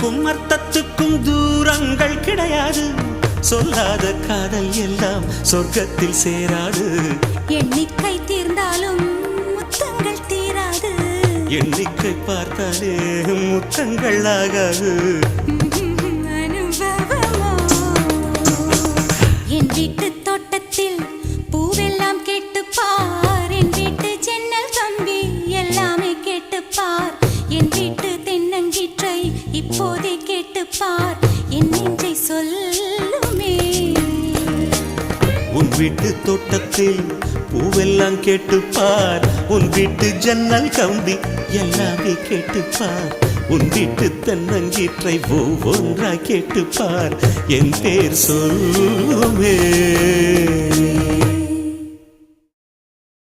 சொல்லுக்கும் அர்த்தத்துக்கும் தூரங்கள் கிடையாது. சொல்லாத காதல் எல்லாம் சொர்க்கத்தில் சேராது. எண்ணிக்கை தீர்ந்தாலும் முத்தங்கள் தீராது. எண்ணிக்கை பார்த்தாலே முத்தங்கள் ஆகாது. என் வீட்டு தோட்டத்தில் பூவெல்லாம் கேட்டுப்பார். என் வீட்டு ஜன்னல் கம்பி எல்லாமே கேட்டுப்பார். என் வீட்டு தென்னங்கீற்றை இப்போதே கேட்டுப்பார். என் நெஞ்சை சொல்லுமே. உன் வீட்டு தோட்டத்தில் பூவெல்லாம் கேட்டுப்பார். உன் வீட்டு ஜன்னல் கம்பி எல்லாமே கேட்டுப்பார். உன் வீட்டு தென்னங்கீற்றை ஒவ்வொன்றா கேட்டுப்பார். என் பேர் சொல்லுமே.